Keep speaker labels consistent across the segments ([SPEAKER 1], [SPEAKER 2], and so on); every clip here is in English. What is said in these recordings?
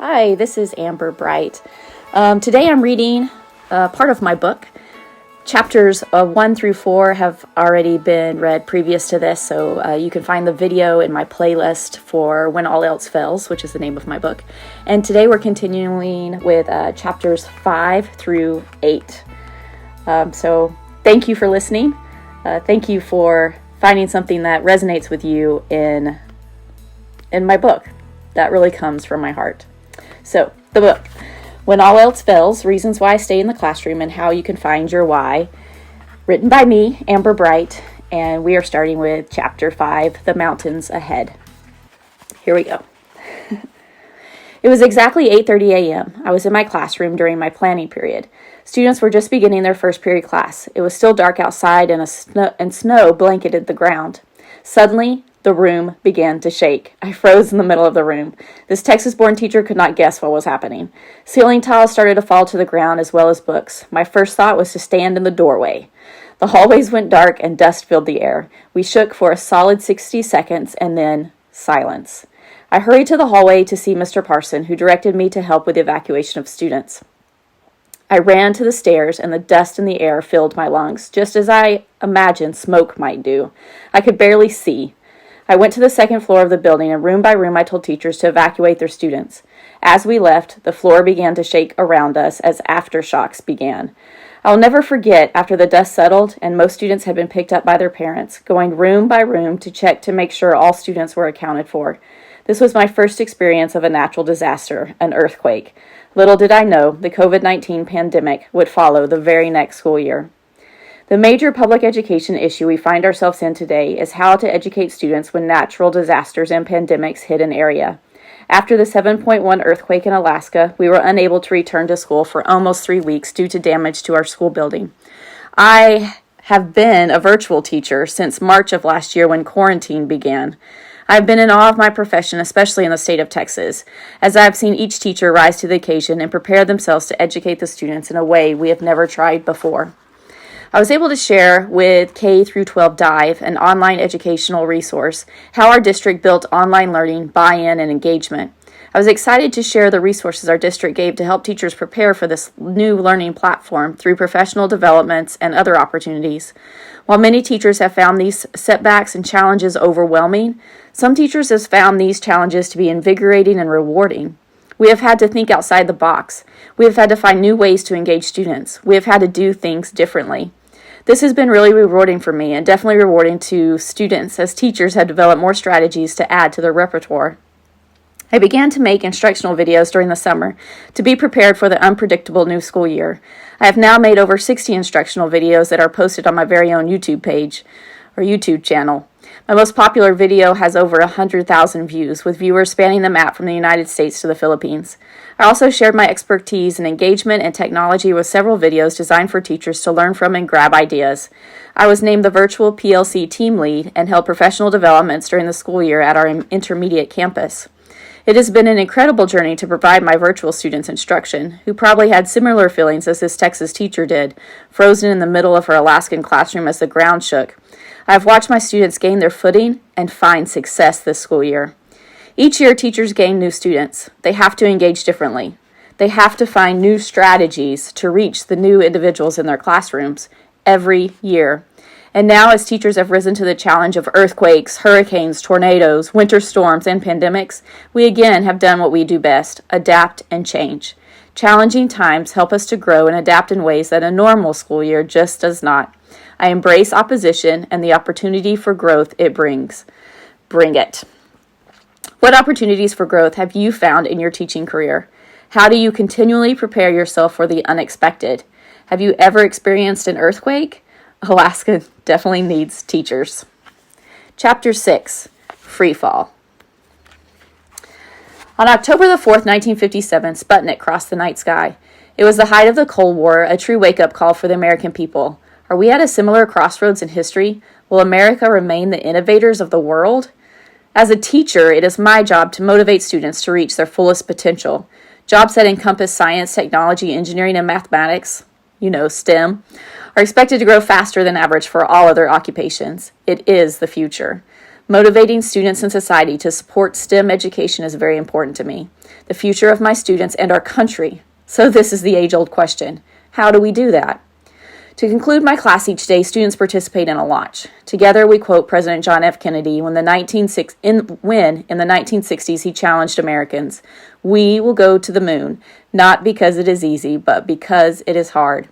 [SPEAKER 1] Hi, this is Mrs.Bright. Today I'm reading part of my book. Chapters 1 through 4 have already been read previous to this, so you can find the video in my playlist for When All Else Fails, which is the name of my book. And today we're continuing with chapters 5 through 8. So thank you for listening. Thank you for finding something that resonates with you in my book. That really comes from my heart. So, the book, When All Else Fails, Reasons Why I Stay in the Classroom and How You Can Find Your Why, written by me, Mrs.Bright, and we are starting with Chapter 5, The Mountains Ahead. Here we go. It was exactly 8:30 a.m. I was in my classroom during my planning period. Students were just beginning their first period class. It was still dark outside and snow blanketed the ground. Suddenly, the room began to shake. I froze in the middle of the room. This Texas-born teacher could not guess what was happening. Ceiling tiles started to fall to the ground as well as books. My first thought was to stand in the doorway. The hallways went dark and dust filled the air. We shook for a solid 60 seconds and then silence. I hurried to the hallway to see Mr. Parson, who directed me to help with the evacuation of students. I ran to the stairs, and the dust in the air filled my lungs, just as I imagined smoke might do. I could barely see. I went to the second floor of the building, and room by room I told teachers to evacuate their students. As we left, the floor began to shake around us as aftershocks began. I will never forget, after the dust settled and most students had been picked up by their parents, going room by room to check to make sure all students were accounted for. This was my first experience of a natural disaster, an earthquake. Little did I know the COVID-19 pandemic would follow the very next school year. The major public education issue we find ourselves in today is how to educate students when natural disasters and pandemics hit an area. After the 7.1 earthquake in Alaska, we were unable to return to school for almost 3 weeks due to damage to our school building. I have been a virtual teacher since March of last year when quarantine began. I've been in awe of my profession, especially in the state of Texas, as I've seen each teacher rise to the occasion and prepare themselves to educate the students in a way we have never tried before. I was able to share with K through 12 Dive, an online educational resource, how our district built online learning, buy-in, and engagement. I was excited to share the resources our district gave to help teachers prepare for this new learning platform through professional developments and other opportunities. While many teachers have found these setbacks and challenges overwhelming, some teachers have found these challenges to be invigorating and rewarding. We have had to think outside the box. We have had to find new ways to engage students. We have had to do things differently. This has been really rewarding for me and definitely rewarding to students as teachers have developed more strategies to add to their repertoire. I began to make instructional videos during the summer to be prepared for the unpredictable new school year. I have now made over 60 instructional videos that are posted on my very own YouTube page or YouTube channel. My most popular video has over 100,000 views, with viewers spanning the map from the United States to the Philippines. I also shared my expertise in engagement and technology with several videos designed for teachers to learn from and grab ideas. I was named the virtual PLC team lead and held professional developments during the school year at our intermediate campus. It has been an incredible journey to provide my virtual students instruction, who probably had similar feelings as this Texas teacher did, frozen in the middle of her Alaskan classroom as the ground shook. I have watched my students gain their footing and find success this school year. Each year, teachers gain new students. They have to engage differently. They have to find new strategies to reach the new individuals in their classrooms every year. And now, as teachers have risen to the challenge of earthquakes, hurricanes, tornadoes, winter storms, and pandemics, we again have done what we do best: adapt and change. Challenging times help us to grow and adapt in ways that a normal school year just does not. I embrace opposition and the opportunity for growth it brings. Bring it. What opportunities for growth have you found in your teaching career? How do you continually prepare yourself for the unexpected? Have you ever experienced an earthquake? Alaska definitely needs teachers. Chapter 6, Free Fall. On October the 4th, 1957, Sputnik crossed the night sky. It was the height of the Cold War, a true wake-up call for the American people. Are we at a similar crossroads in history? Will America remain the innovators of the world? As a teacher, it is my job to motivate students to reach their fullest potential. Jobs that encompass science, technology, engineering, and mathematics, STEM, are expected to grow faster than average for all other occupations. It is the future. Motivating students and society to support STEM education is very important to me. the future of my students, and our country. So this is the age-old question. How do we do that? To conclude my class each day, students participate in a launch. Together, we quote President John F. Kennedy when in the 1960s he challenged Americans. We will go to the moon, not because it is easy, but because it is hard.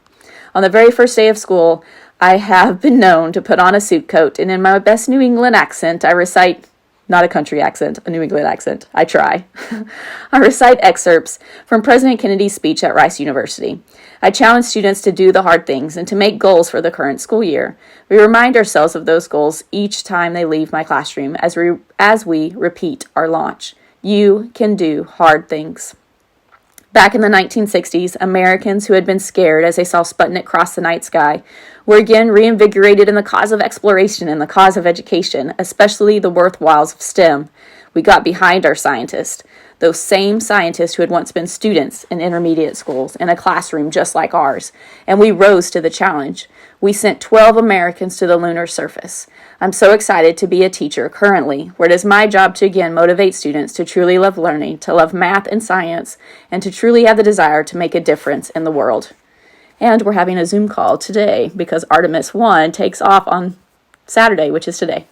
[SPEAKER 1] On the very first day of school, I have been known to put on a suit coat, and in my best New England accent, I recite, not a country accent, a New England accent, I try. I recite excerpts from President Kennedy's speech at Rice University. I challenge students to do the hard things and to make goals for the current school year. We remind ourselves of those goals each time they leave my classroom as we repeat our launch. You can do hard things. Back in the 1960s, Americans who had been scared as they saw Sputnik cross the night sky were again reinvigorated in the cause of exploration and the cause of education, especially the worthwhiles of STEM. We got behind our scientists, those same scientists who had once been students in intermediate schools in a classroom just like ours, and we rose to the challenge. We sent 12 Americans to the lunar surface. I'm so excited to be a teacher currently, where it is my job to again motivate students to truly love learning, to love math and science, and to truly have the desire to make a difference in the world. And we're having a Zoom call today because Artemis 1 takes off on Saturday, which is today.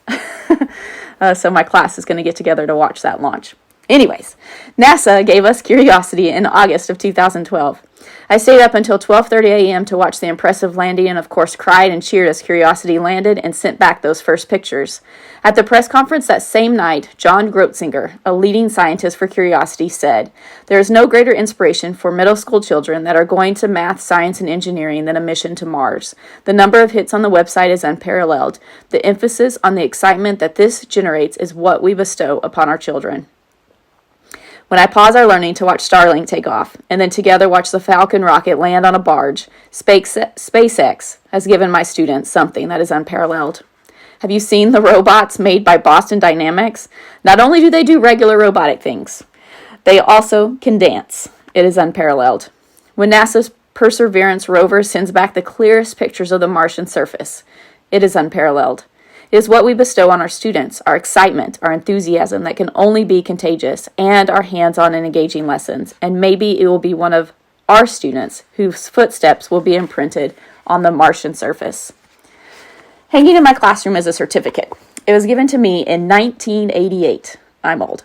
[SPEAKER 1] So my class is going to get together to watch that launch. Anyways, NASA gave us Curiosity in August of 2012. I stayed up until 12:30 a.m. to watch the impressive landing and, of course, cried and cheered as Curiosity landed and sent back those first pictures. At the press conference that same night, John Grotzinger, a leading scientist for Curiosity, said, "There is no greater inspiration for middle school children that are going to math, science, and engineering than a mission to Mars. The number of hits on the website is unparalleled. The emphasis on the excitement that this generates is what we bestow upon our children." When I pause our learning to watch Starlink take off, and then together watch the Falcon rocket land on a barge, SpaceX has given my students something that is unparalleled. Have you seen the robots made by Boston Dynamics? Not only do they do regular robotic things, they also can dance. It is unparalleled. When NASA's Perseverance rover sends back the clearest pictures of the Martian surface, it is unparalleled. It is what we bestow on our students, our excitement, our enthusiasm that can only be contagious, and our hands-on and engaging lessons. And maybe it will be one of our students whose footsteps will be imprinted on the Martian surface. Hanging in my classroom is a certificate. It was given to me in 1988. I'm old.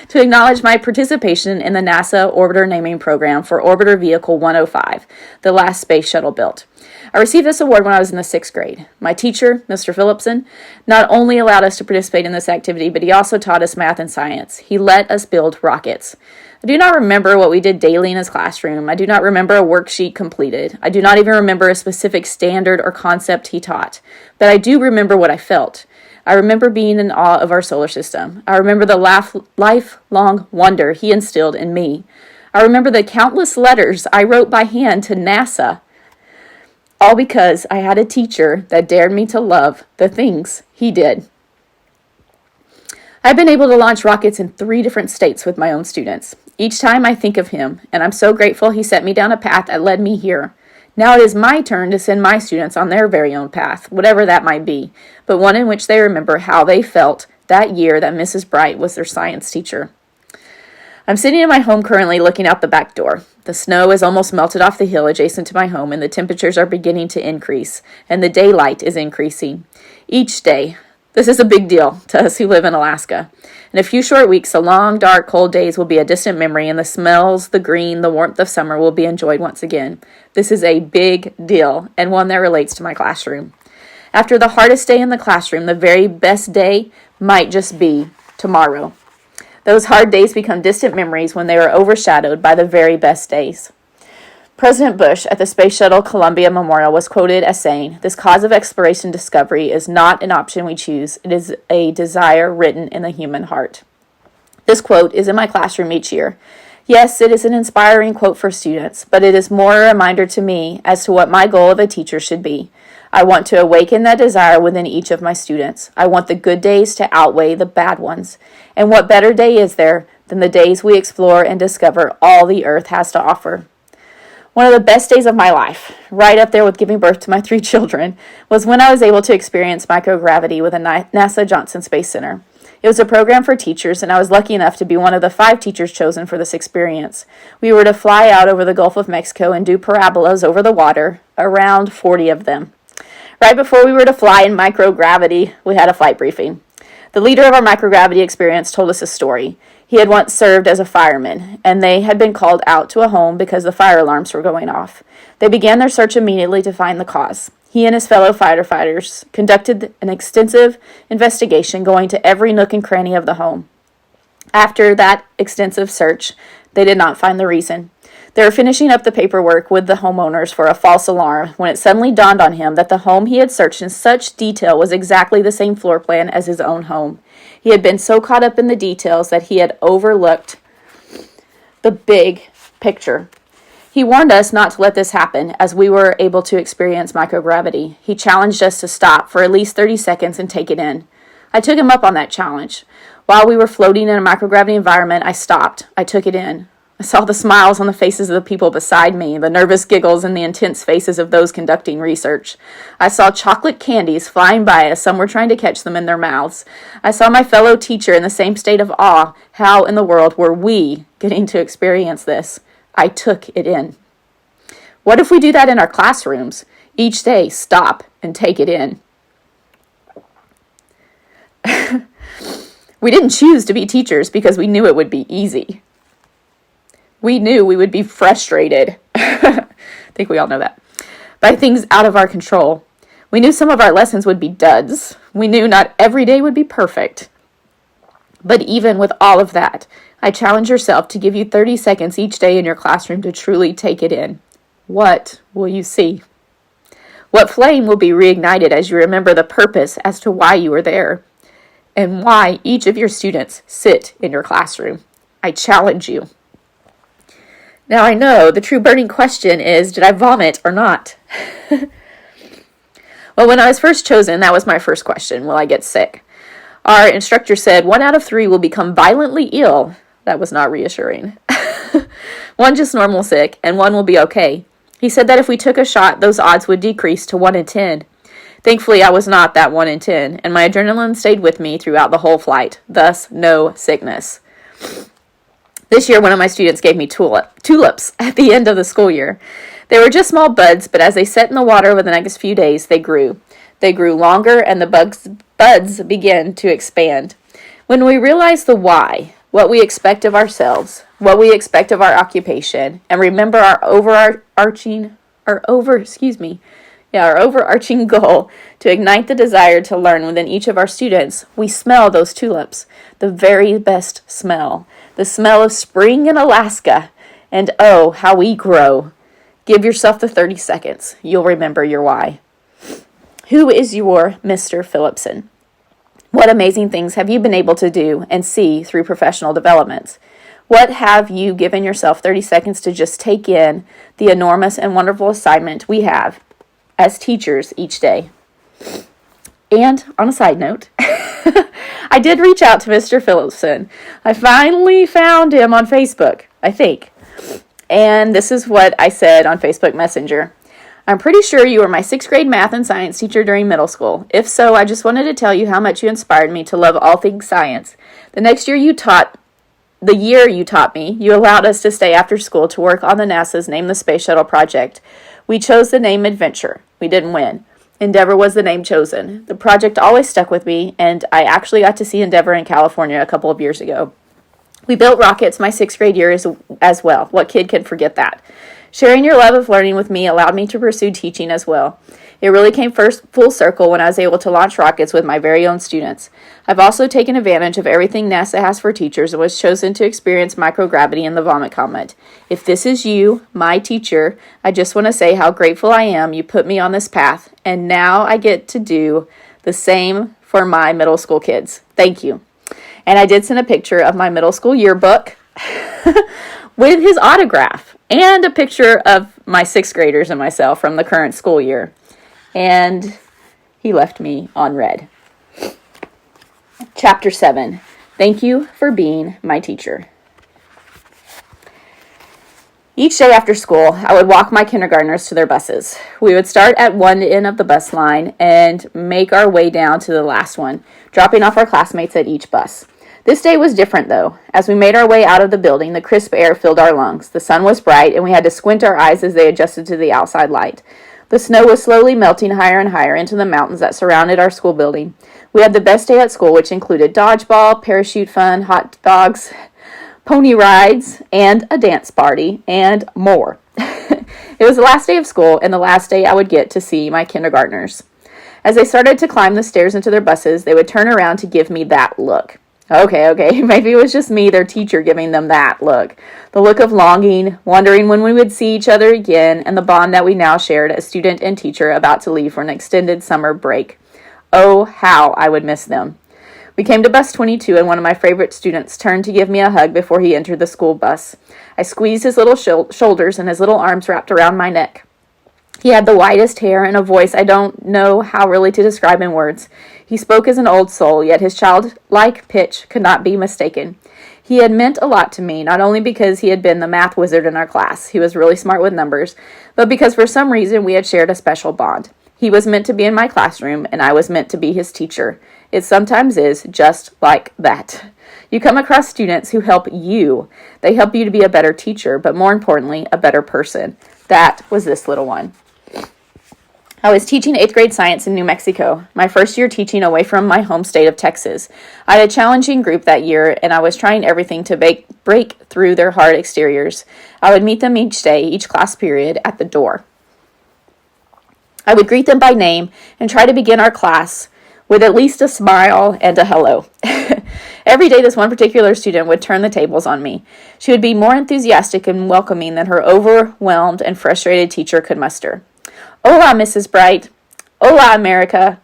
[SPEAKER 1] To acknowledge my participation in the NASA Orbiter Naming Program for Orbiter Vehicle 105, the last space shuttle built. I received this award when I was in the 6th grade. My teacher, Mr. Phillipson, not only allowed us to participate in this activity, but he also taught us math and science. He let us build rockets. I do not remember what we did daily in his classroom. I do not remember a worksheet completed. I do not even remember a specific standard or concept he taught. But I do remember what I felt. I remember being in awe of our solar system. I remember the lifelong wonder he instilled in me. I remember the countless letters I wrote by hand to NASA, all because I had a teacher that dared me to love the things he did. I've been able to launch rockets in 3 different states with my own students. Each time I think of him, and I'm so grateful he set me down a path that led me here. Now it is my turn to send my students on their very own path, whatever that might be, but one in which they remember how they felt that year that Mrs.Bright was their science teacher. I'm sitting in my home currently looking out the back door. The snow has almost melted off the hill adjacent to my home, and the temperatures are beginning to increase, and the daylight is increasing. Each day, this is a big deal to us who live in Alaska. In a few short weeks, the long, dark, cold days will be a distant memory, and the smells, the green, the warmth of summer will be enjoyed once again. This is a big deal, and one that relates to my classroom. After the hardest day in the classroom, the very best day might just be tomorrow. Those hard days become distant memories when they are overshadowed by the very best days. President Bush at the Space Shuttle Columbia Memorial was quoted as saying, "This cause of exploration and discovery is not an option we choose. It is a desire written in the human heart." This quote is in my classroom each year. Yes, it is an inspiring quote for students, but it is more a reminder to me as to what my goal of a teacher should be. I want to awaken that desire within each of my students. I want the good days to outweigh the bad ones. And what better day is there than the days we explore and discover all the earth has to offer? One of the best days of my life, right up there with giving birth to my 3 children, was when I was able to experience microgravity with the NASA Johnson Space Center. It was a program for teachers, and I was lucky enough to be one of the 5 teachers chosen for this experience. We were to fly out over the Gulf of Mexico and do parabolas over the water, around 40 of them. Right before we were to fly in microgravity, we had a flight briefing. The leader of our microgravity experience told us a story. He had once served as a fireman, and they had been called out to a home because the fire alarms were going off. They began their search immediately to find the cause. He and his fellow firefighters conducted an extensive investigation, going to every nook and cranny of the home. After that extensive search, they did not find the reason. They were finishing up the paperwork with the homeowners for a false alarm when it suddenly dawned on him that the home he had searched in such detail was exactly the same floor plan as his own home. He had been so caught up in the details that he had overlooked the big picture. He warned us not to let this happen, as we were able to experience microgravity. He challenged us to stop for at least 30 seconds and take it in. I took him up on that challenge. While we were floating in a microgravity environment, I stopped. I took it in. I saw the smiles on the faces of the people beside me, the nervous giggles and the intense faces of those conducting research. I saw chocolate candies flying by as some were trying to catch them in their mouths. I saw my fellow teacher in the same state of awe. How in the world were we getting to experience this? I took it in. What if we do that in our classrooms? Each day, stop and take it in. We didn't choose to be teachers because we knew it would be easy. We knew we would be frustrated. I think we all know that. By things out of our control. We knew some of our lessons would be duds. We knew not every day would be perfect. But even with all of that, I challenge yourself to give you 30 seconds each day in your classroom to truly take it in. What will you see? What flame will be reignited as you remember the purpose as to why you are there, and why each of your students sit in your classroom? I challenge you. Now I know the true burning question is, did I vomit or not? Well, when I was first chosen, that was my first question. Will I get sick? Our instructor said 1 out of 3 will become violently ill. That was not reassuring. 1 just normal sick, and 1 will be okay. He said that if we took a shot, those odds would decrease to 1 in 10. Thankfully, I was not that 1 in 10, and my adrenaline stayed with me throughout the whole flight, thus no sickness. This year, one of my students gave me tulips at the end of the school year. They were just small buds, but as they set in the water over the next few days, they grew. They grew longer, and the buds began to expand. When we realize the why, what we expect of ourselves, what we expect of our occupation, and remember our overarching goal to ignite the desire to learn within each of our students, we smell those tulips, the very best smell, the smell of spring in Alaska, and oh, how we grow. Give yourself the 30 seconds. You'll remember your why. Who is your Mr. Phillipson? What amazing things have you been able to do and see through professional developments? What have you given yourself 30 seconds to just take in the enormous and wonderful assignment we have as teachers each day? And on a side note, I did reach out to Mr. Phillipson. I finally found him on Facebook, I think. And this is what I said on Facebook Messenger. I'm pretty sure you were my 6th grade math and science teacher during middle school. If so, I just wanted to tell you how much you inspired me to love all things science. The year you taught me, you allowed us to stay after school to work on the NASA's Name the Space Shuttle project. We chose the name Adventure. We didn't win. Endeavor was the name chosen. The project always stuck with me, and I actually got to see Endeavor in California a couple of years ago. We built rockets my 6th grade year as well. What kid can forget that? Sharing your love of learning with me allowed me to pursue teaching as well. It really came full circle when I was able to launch rockets with my very own students. I've also taken advantage of everything NASA has for teachers and was chosen to experience microgravity and the vomit comet. If this is you, my teacher, I just want to say how grateful I am you put me on this path, and now I get to do the same for my middle school kids. Thank you. And I did send a picture of my middle school yearbook with his autograph and a picture of my 6th graders and myself from the current school year. And he left me on red. Chapter 7. Thank you for being my teacher. Each day after school, I would walk my kindergartners to their buses. We would start at one end of the bus line and make our way down to the last one, dropping off our classmates at each bus. This day was different, though. As we made our way out of the building, the crisp air filled our lungs. The sun was bright, and we had to squint our eyes as they adjusted to the outside light. The snow was slowly melting higher and higher into the mountains that surrounded our school building. We had the best day at school, which included dodgeball, parachute fun, hot dogs, pony rides, and a dance party, and more. It was the last day of school, and the last day I would get to see my kindergartners. As they started to climb the stairs into their buses, they would turn around to give me that look. Okay, maybe it was just me, their teacher, giving them that look. The look of longing, wondering when we would see each other again, and the bond that we now shared as student and teacher about to leave for an extended summer break. Oh, how I would miss them. We came to bus 22, and one of my favorite students turned to give me a hug before he entered the school bus. I squeezed his little shoulders, and his little arms wrapped around my neck. He had the whitest hair and a voice I don't know how really to describe in words. He spoke as an old soul, yet his childlike pitch could not be mistaken. He had meant a lot to me, not only because he had been the math wizard in our class, he was really smart with numbers, but because for some reason we had shared a special bond. He was meant to be in my classroom, and I was meant to be his teacher. It sometimes is just like that. You come across students who help you. They help you to be a better teacher, but more importantly, a better person. That was this little one. I was teaching 8th grade science in New Mexico, my first year teaching away from my home state of Texas. I had a challenging group that year, and I was trying everything to break through their hard exteriors. I would meet them each day, each class period, at the door. I would greet them by name and try to begin our class with at least a smile and a hello. Every day, this one particular student would turn the tables on me. She would be more enthusiastic and welcoming than her overwhelmed and frustrated teacher could muster. Hola, Mrs.Bright. Hola, America.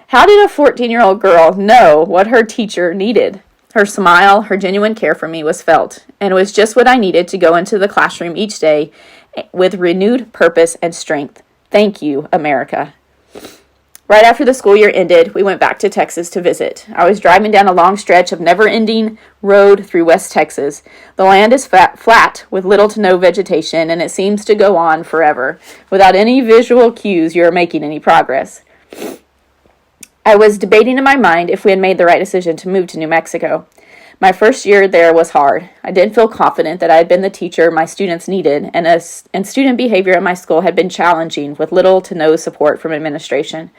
[SPEAKER 1] How did a 14-year-old girl know what her teacher needed? Her smile, her genuine care for me was felt, and it was just what I needed to go into the classroom each day with renewed purpose and strength. Thank you, America. Right after the school year ended, we went back to Texas to visit. I was driving down a long stretch of never-ending road through West Texas. The land is flat with little to no vegetation, and it seems to go on forever. Without any visual cues, you are making any progress. I was debating in my mind if we had made the right decision to move to New Mexico. My first year there was hard. I didn't feel confident that I had been the teacher my students needed, and student behavior at my school had been challenging with little to no support from administration.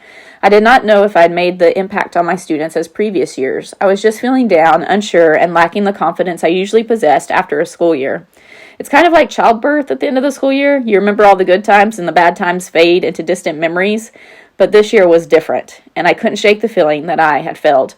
[SPEAKER 1] I did not know if I had made the impact on my students as previous years. I was just feeling down, unsure, and lacking the confidence I usually possessed after a school year. It's kind of like childbirth at the end of the school year. You remember all the good times and the bad times fade into distant memories, but this year was different, and I couldn't shake the feeling that I had failed.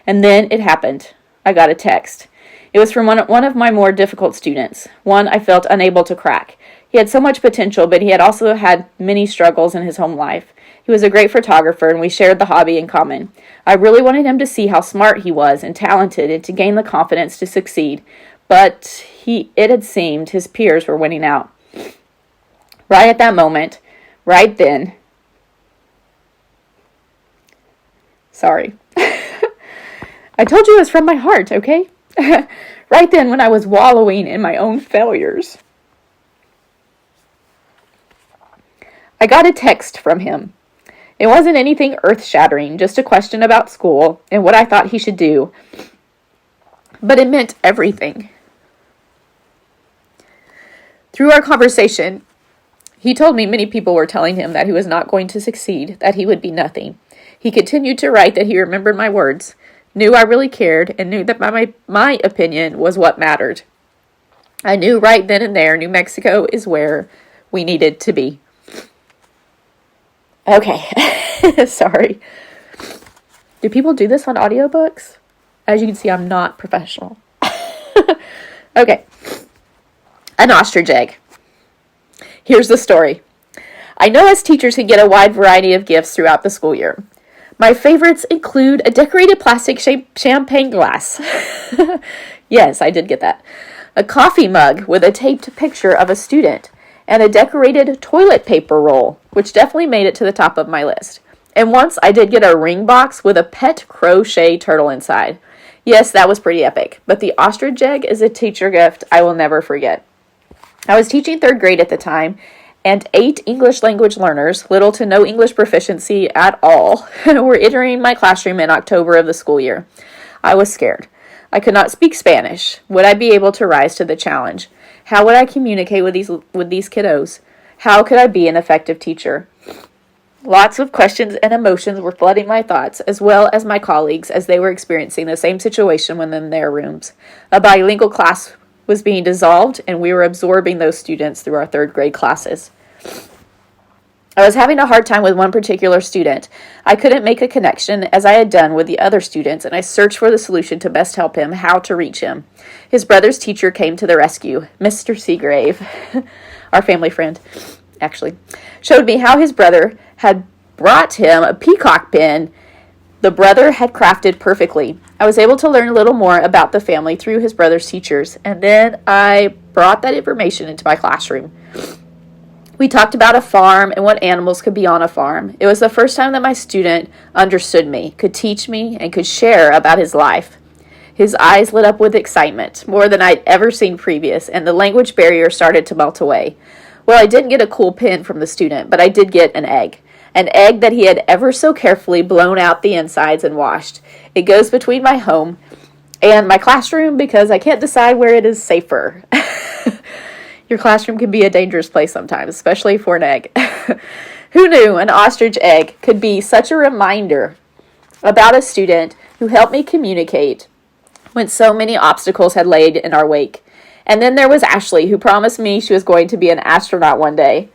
[SPEAKER 1] And then it happened. I got a text. It was from one of my more difficult students, one I felt unable to crack. He had so much potential, but he had also had many struggles in his home life. He was a great photographer, and we shared the hobby in common. I really wanted him to see how smart he was and talented and to gain the confidence to succeed, but it had seemed his peers were winning out. Right at that moment, right then, sorry. I told you it was from my heart, okay? Right then, when I was wallowing in my own failures, I got a text from him. It wasn't anything earth-shattering, just a question about school and what I thought he should do. But it meant everything. Through our conversation, he told me many people were telling him that he was not going to succeed, that he would be nothing. He continued to write that he remembered my words, knew I really cared, and knew that my opinion was what mattered. I knew right then and there New Mexico is where we needed to be. Okay, sorry. Do people do this on audiobooks? As you can see, I'm not professional. Okay. An ostrich egg. Here's the story. I know us teachers can get a wide variety of gifts throughout the school year. My favorites include a decorated plastic champagne glass. Yes, I did get that. A coffee mug with a taped picture of a student, and a decorated toilet paper roll, which definitely made it to the top of my list. And once I did get a ring box with a pet crochet turtle inside. Yes, that was pretty epic, but the ostrich egg is a teacher gift I will never forget. I was teaching third grade at the time, and 8 English language learners, little to no English proficiency at all, were entering my classroom in October of the school year. I was scared. I could not speak Spanish. Would I be able to rise to the challenge? How would I communicate with these kiddos? How could I be an effective teacher? Lots of questions and emotions were flooding my thoughts, as well as my colleagues, as they were experiencing the same situation within their rooms. A bilingual class was being dissolved, and we were absorbing those students through our third grade classes. I was having a hard time with one particular student. I couldn't make a connection as I had done with the other students, and I searched for the solution to best help him, how to reach him. His brother's teacher came to the rescue. Mr. Seagrave, our family friend, actually, showed me how his brother had brought him a peacock pin the brother had crafted perfectly. I was able to learn a little more about the family through his brother's teachers, and then I brought that information into my classroom. We talked about a farm and what animals could be on a farm. It was the first time that my student understood me, could teach me, and could share about his life. His eyes lit up with excitement, more than I'd ever seen previous, and the language barrier started to melt away. Well, I didn't get a cool pin from the student, but I did get an egg that he had ever so carefully blown out the insides and washed. It goes between my home and my classroom because I can't decide where it is safer. Your classroom can be a dangerous place sometimes, especially for an egg. Who knew an ostrich egg could be such a reminder about a student who helped me communicate when so many obstacles had laid in our wake? And then there was Ashley, who promised me she was going to be an astronaut one day.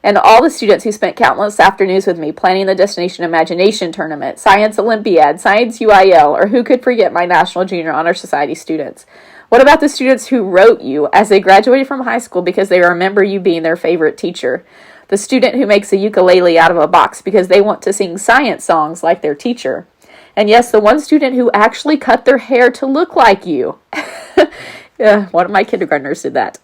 [SPEAKER 1] And all the students who spent countless afternoons with me planning the Destination Imagination Tournament, Science Olympiad, Science UIL, or who could forget my National Junior Honor Society students? What about the students who wrote you as they graduated from high school because they remember you being their favorite teacher? The student who makes a ukulele out of a box because they want to sing science songs like their teacher? And yes, the one student who actually cut their hair to look like you. One of my kindergartners did that.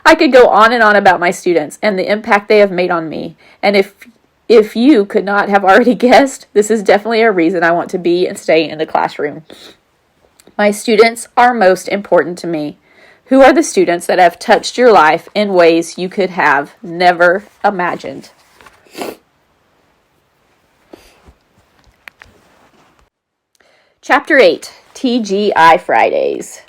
[SPEAKER 1] I could go on and on about my students and the impact they have made on me. And if you could not have already guessed, this is definitely a reason I want to be and stay in the classroom. My students are most important to me. Who are the students that have touched your life in ways you could have never imagined? Chapter 8, TGI Fridays.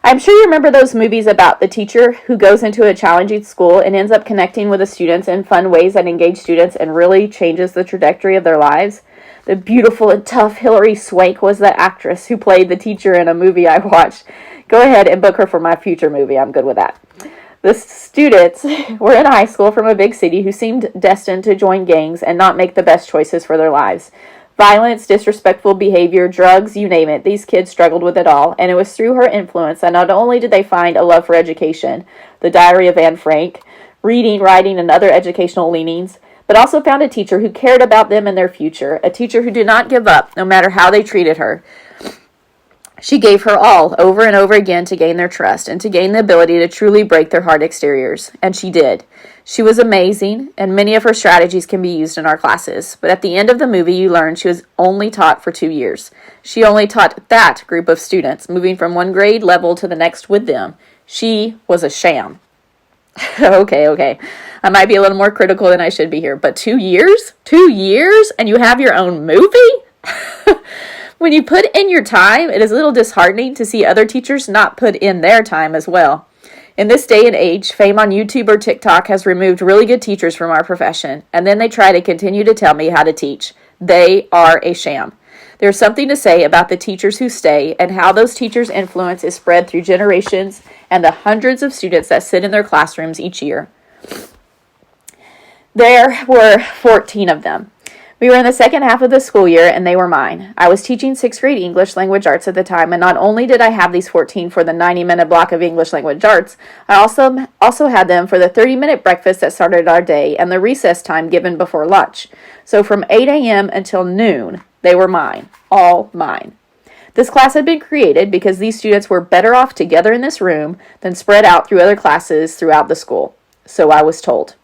[SPEAKER 1] I'm sure you remember those movies about the teacher who goes into a challenging school and ends up connecting with the students in fun ways that engage students and really changes the trajectory of their lives. The beautiful and tough Hilary Swank was the actress who played the teacher in a movie I watched. Go ahead and book her for my future movie. I'm good with that. The students were in high school from a big city who seemed destined to join gangs and not make the best choices for their lives. Violence, disrespectful behavior, drugs, you name it. These kids struggled with it all, and it was through her influence that not only did they find a love for education, the Diary of Anne Frank, reading, writing, and other educational leanings, but also found a teacher who cared about them and their future, a teacher who did not give up no matter how they treated her. She gave her all over and over again to gain their trust and to gain the ability to truly break their hard exteriors, and she did. She was amazing, and many of her strategies can be used in our classes. But at the end of the movie, you learn she was only taught for 2 years. She only taught that group of students, moving from one grade level to the next with them. She was a sham. Okay. I might be a little more critical than I should be here, but 2 years? 2 years? And you have your own movie? When you put in your time, it is a little disheartening to see other teachers not put in their time as well. In this day and age, fame on YouTube or TikTok has removed really good teachers from our profession, and then they try to continue to tell me how to teach. They are a sham. There's something to say about the teachers who stay and how those teachers' influence is spread through generations and the hundreds of students that sit in their classrooms each year. There were 14 of them. We were in the second half of the school year, and they were mine. I was teaching 6th grade English language arts at the time, and not only did I have these 14 for the 90-minute block of English language arts, I also had them for the 30-minute breakfast that started our day and the recess time given before lunch. So from 8 a.m. until noon, they were mine, all mine. This class had been created because these students were better off together in this room than spread out through other classes throughout the school. So I was told.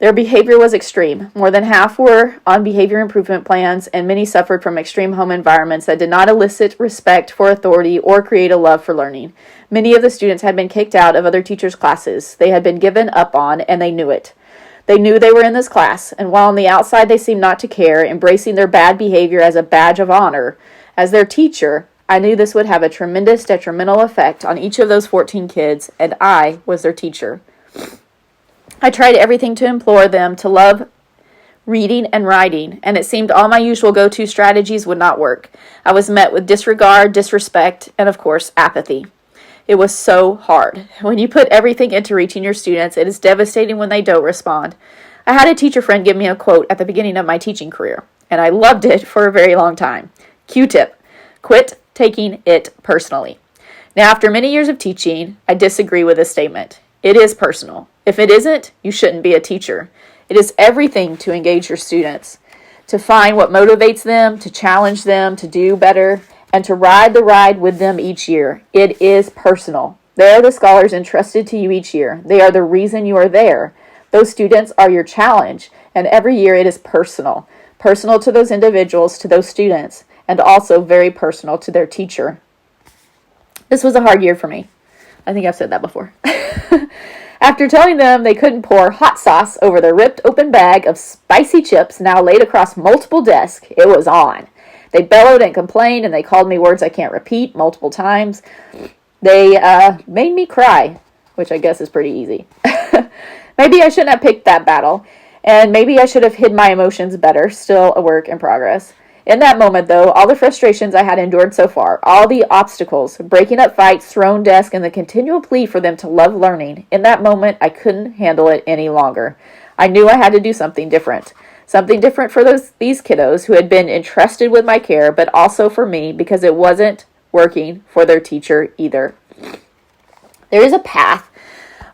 [SPEAKER 1] Their behavior was extreme. More than half were on behavior improvement plans, and many suffered from extreme home environments that did not elicit respect for authority or create a love for learning. Many of the students had been kicked out of other teachers' classes. They had been given up on, and they knew it. They knew they were in this class, and while on the outside they seemed not to care, embracing their bad behavior as a badge of honor, as their teacher, I knew this would have a tremendous detrimental effect on each of those 14 kids, and I was their teacher. I tried everything to implore them to love reading and writing, and it seemed all my usual go-to strategies would not work. I was met with disregard, disrespect, and of course, apathy. It was so hard. When you put everything into reaching your students, it is devastating when they don't respond. I had a teacher friend give me a quote at the beginning of my teaching career, and I loved it for a very long time. Q-tip: quit taking it personally. Now, after many years of teaching, I disagree with this statement. It is personal. If it isn't, you shouldn't be a teacher. It is everything to engage your students, to find what motivates them, to challenge them, to do better, and to ride the ride with them each year. It is personal. They are the scholars entrusted to you each year. They are the reason you are there. Those students are your challenge, and every year it is personal. Personal to those individuals, to those students, and also very personal to their teacher. This was a hard year for me. I think I've said that before. After telling them they couldn't pour hot sauce over their ripped open bag of spicy chips now laid across multiple desks, it was on. They bellowed and complained, and they called me words I can't repeat multiple times. They made me cry, which I guess is pretty easy. Maybe I shouldn't have picked that battle, and maybe I should have hid my emotions better, still a work in progress. In that moment, though, all the frustrations I had endured so far, all the obstacles, breaking up fights, thrown desks, and the continual plea for them to love learning, in that moment, I couldn't handle it any longer. I knew I had to do something different. Something different for these kiddos who had been entrusted with my care, but also for me, because it wasn't working for their teacher either. There is a path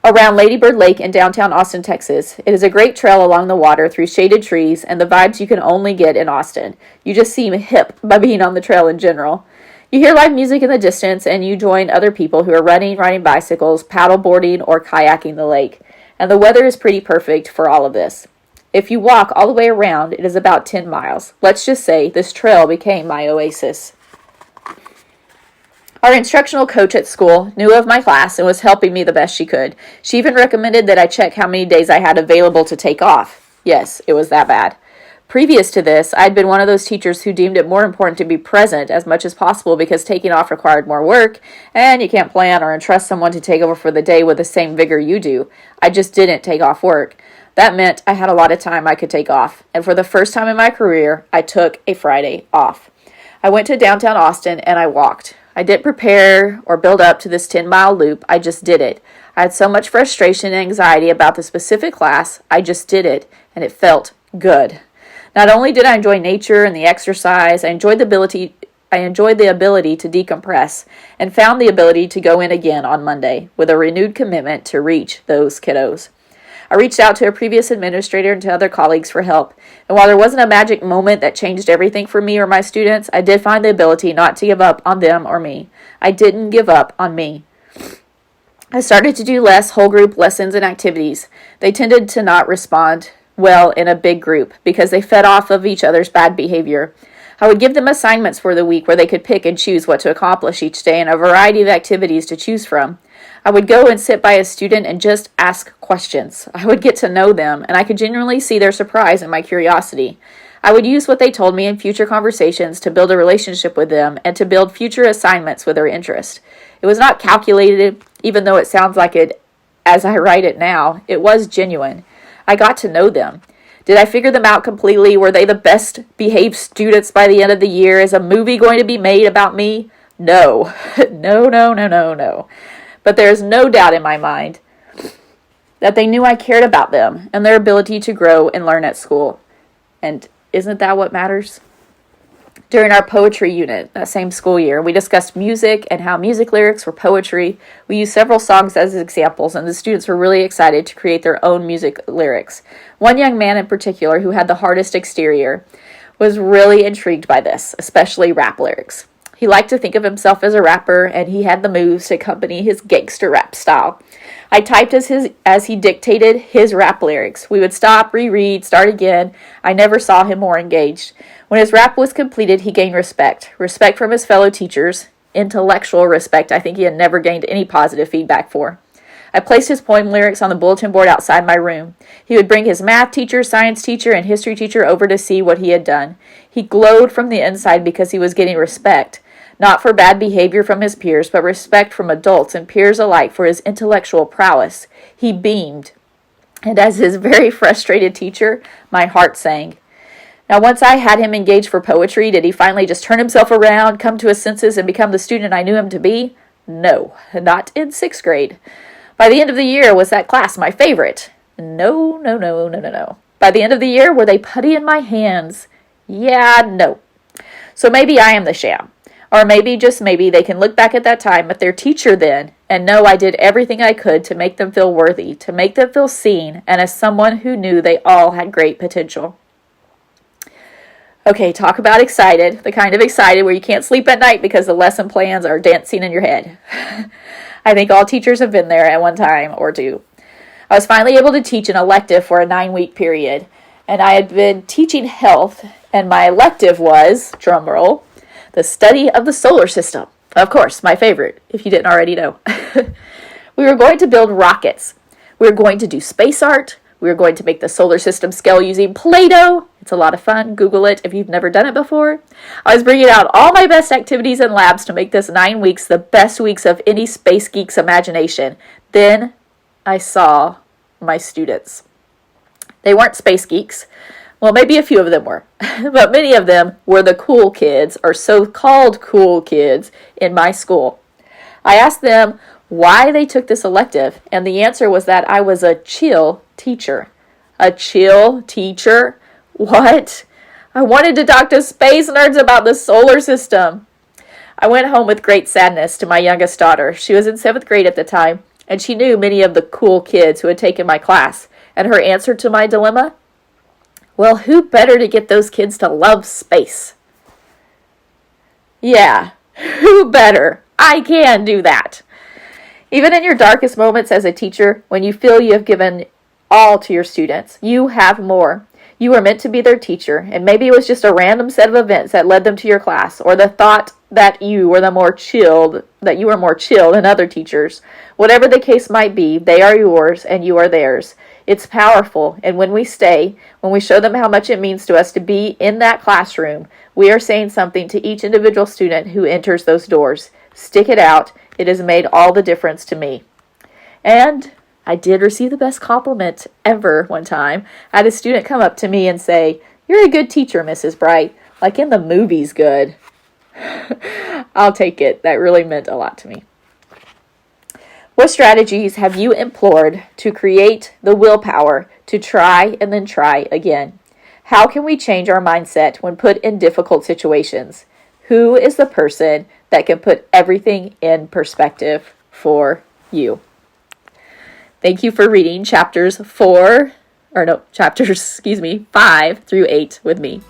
[SPEAKER 1] around Lady Bird Lake in downtown Austin, Texas. It is a great trail along the water through shaded trees and the vibes you can only get in Austin. You just seem hip by being on the trail in general. You hear live music in the distance, and you join other people who are running, riding bicycles, paddle boarding, or kayaking the lake. And the weather is pretty perfect for all of this. If you walk all the way around, it is about 10 miles. Let's just say this trail became my oasis. Our instructional coach at school knew of my class and was helping me the best she could. She even recommended that I check how many days I had available to take off. Yes, it was that bad. Previous to this, I'd been one of those teachers who deemed it more important to be present as much as possible because taking off required more work, and you can't plan or entrust someone to take over for the day with the same vigor you do. I just didn't take off work. That meant I had a lot of time I could take off, and for the first time in my career, I took a Friday off. I went to downtown Austin and I walked. I didn't prepare or build up to this 10-mile loop. I just did it. I had so much frustration and anxiety about the specific class. I just did it, and it felt good. Not only did I enjoy nature and the exercise, I enjoyed the ability to decompress and found the ability to go in again on Monday with a renewed commitment to reach those kiddos. I reached out to a previous administrator and to other colleagues for help. And while there wasn't a magic moment that changed everything for me or my students, I did find the ability not to give up on them or me. I didn't give up on me. I started to do less whole group lessons and activities. They tended to not respond well in a big group because they fed off of each other's bad behavior. I would give them assignments for the week where they could pick and choose what to accomplish each day and a variety of activities to choose from. I would go and sit by a student and just ask questions. I would get to know them, and I could genuinely see their surprise and my curiosity. I would use what they told me in future conversations to build a relationship with them and to build future assignments with their interest. It was not calculated, even though it sounds like it as I write it now. It was genuine. I got to know them. Did I figure them out completely? Were they the best behaved students by the end of the year? Is a movie going to be made about me? No. No. But there is no doubt in my mind that they knew I cared about them and their ability to grow and learn at school. And isn't that what matters? During our poetry unit that same school year, we discussed music and how music lyrics were poetry. We used several songs as examples, and the students were really excited to create their own music lyrics. One young man in particular, who had the hardest exterior, was really intrigued by this, especially rap lyrics. He liked to think of himself as a rapper, and he had the moves to accompany his gangster rap style. I typed as he dictated his rap lyrics. We would stop, reread, start again. I never saw him more engaged. When his rap was completed, he gained respect. Respect from his fellow teachers. Intellectual respect I think he had never gained any positive feedback for. I placed his poem lyrics on the bulletin board outside my room. He would bring his math teacher, science teacher, and history teacher over to see what he had done. He glowed from the inside because he was getting respect. Not for bad behavior from his peers, but respect from adults and peers alike for his intellectual prowess. He beamed. And as his very frustrated teacher, my heart sang. Now, once I had him engaged for poetry, did he finally just turn himself around, come to his senses, and become the student I knew him to be? No, not in 6th grade. By the end of the year, was that class my favorite? No. By the end of the year, were they putty in my hands? Yeah, no. So maybe I am the sham. Or maybe, just maybe, they can look back at that time at their teacher then and know I did everything I could to make them feel worthy, to make them feel seen, and as someone who knew they all had great potential. Okay, talk about excited, the kind of excited where you can't sleep at night because the lesson plans are dancing in your head. I think all teachers have been there at one time or two. I was finally able to teach an elective for a 9-week period, and I had been teaching health, and my elective was, drumroll, the study of the solar system. Of course, my favorite, if you didn't already know. We were going to build rockets. We were going to do space art. We were going to make the solar system scale using Play-Doh. It's a lot of fun. Google it if you've never done it before. I was bringing out all my best activities and labs to make this 9 weeks the best weeks of any space geek's imagination. Then I saw my students. They weren't space geeks. Well, maybe a few of them were. But many of them were the cool kids, or so-called cool kids, in my school. I asked them why they took this elective, and the answer was that I was a chill teacher. A chill teacher? What? I wanted to talk to space nerds about the solar system. I went home with great sadness to my youngest daughter. She was in 7th grade at the time, and she knew many of the cool kids who had taken my class. And her answer to my dilemma? Well, who better to get those kids to love space? Yeah, who better? I can do that. Even in your darkest moments as a teacher, when you feel you have given all to your students, you have more. You were meant to be their teacher, and maybe it was just a random set of events that led them to your class, or the thought that you were more chilled than other teachers. Whatever the case might be, they are yours and you are theirs. It's powerful, and when we stay, when we show them how much it means to us to be in that classroom, we are saying something to each individual student who enters those doors. Stick it out. It has made all the difference to me. And I did receive the best compliment ever one time. I had a student come up to me and say, "You're a good teacher, Mrs. Bright, like in the movies good." I'll take it. That really meant a lot to me. What strategies have you employed to create the willpower to try and then try again? How can we change our mindset when put in difficult situations? Who is the person that can put everything in perspective for you? Thank you for reading chapters 5 through 8 with me.